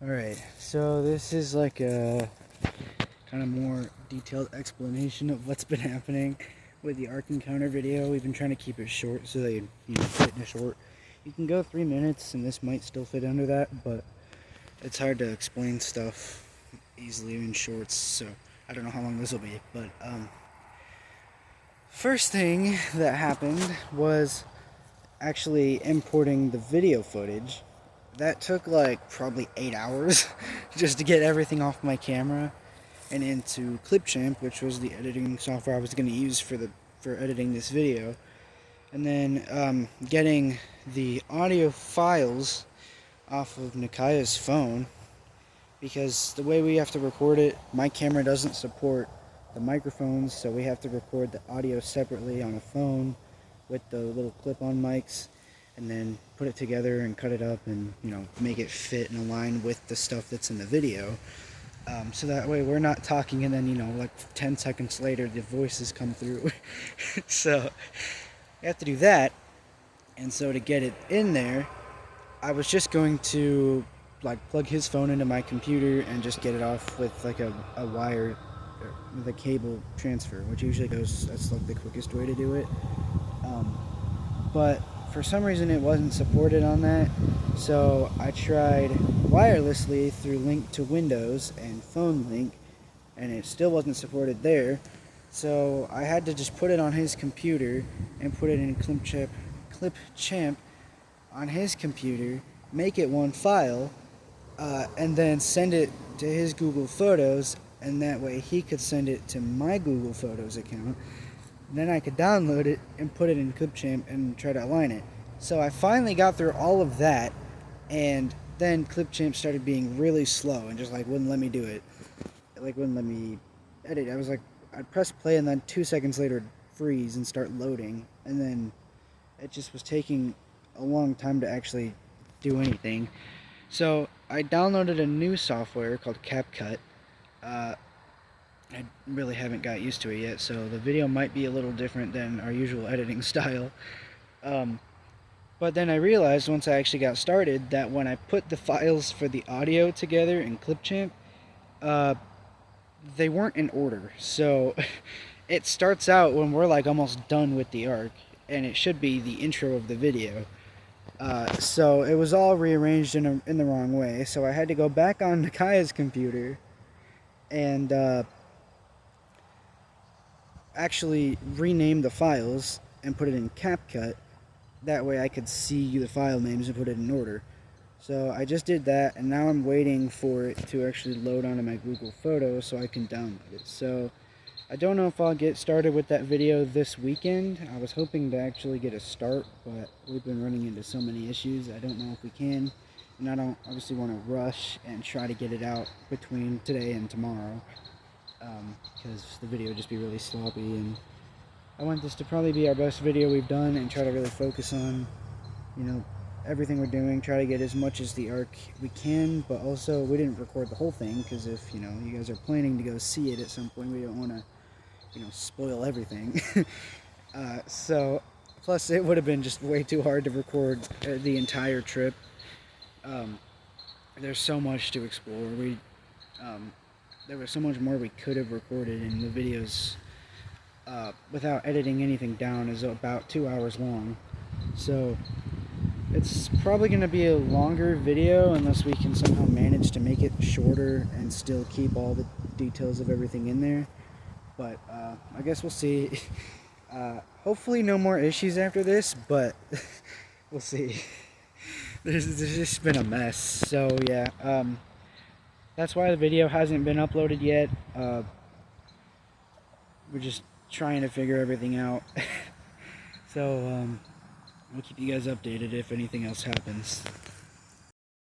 Alright, so this is like a kind of more detailed explanation of what's been happening with the Ark Encounter video. We've been trying to keep it short so they, fit in a short. You can go 3 minutes and this might still fit under that, but it's hard to explain stuff easily in shorts, so I don't know how long this will be. But first thing that happened was actually importing the video footage. That took like probably 8 hours just to get everything off my camera and into Clipchamp, which was the editing software I was going to use for editing this video. And then getting the audio files off of Nikaya's phone, because the way we have to record it, my camera doesn't support the microphones, so we have to record the audio separately on a phone with the little clip-on mics, and then put it together and cut it up and, make it fit and align with the stuff that's in the video. So that way we're not talking and then, like 10 seconds later the voices come through. So you have to do that. And so to get it in there, I was just going to plug his phone into my computer and just get it off with like a wire, with a cable transfer, which usually that's like the quickest way to do it. But for some reason it wasn't supported on that, so I tried wirelessly through Link to Windows and Phone Link, and it still wasn't supported there. So I had to just put it on his computer and put it in Clipchamp on his computer, make it one file, and then send it to his Google Photos, and that way he could send it to my Google Photos account. Then I could download it and put it in Clipchamp and try to align it. So I finally got through all of that, and then Clipchamp started being really slow and just wouldn't let me do it. Wouldn't let me edit. I'd press play and then 2 seconds later it'd freeze and start loading, and then it just was taking a long time to actually do anything. So I downloaded a new software called CapCut. I really haven't got used to it yet, so the video might be a little different than our usual editing style. But then I realized once I actually got started that when I put the files for the audio together in Clipchamp, they weren't in order. So it starts out when we're almost done with the arc, and it should be the intro of the video. So it was all rearranged in the wrong way, so I had to go back on Nikaya's computer and actually rename the files and put it in CapCut. That way I could see the file names and put it in order. So I just did that, and now I'm waiting for it to actually load onto my Google Photos so I can download it. So I don't know if I'll get started with that video this weekend. I was hoping to actually get a start, but we've been running into so many issues. I don't know if we can, and I don't obviously want to rush and try to get it out between today and tomorrow, because the video would just be really sloppy, and I want this to probably be our best video we've done and try to really focus on, everything we're doing, try to get as much as the arc we can, but also we didn't record the whole thing, because if, you guys are planning to go see it at some point, we don't want to, spoil everything. So, plus it would have been just way too hard to record the entire trip. There's so much to explore. There was so much more we could have recorded, and the videos, without editing anything down, is about 2 hours long. So it's probably going to be a longer video unless we can somehow manage to make it shorter and still keep all the details of everything in there. But I guess we'll see. Hopefully no more issues after this, but we'll see. There's just been a mess. So yeah, that's why the video hasn't been uploaded yet. We're just trying to figure everything out. So I'll keep you guys updated if anything else happens.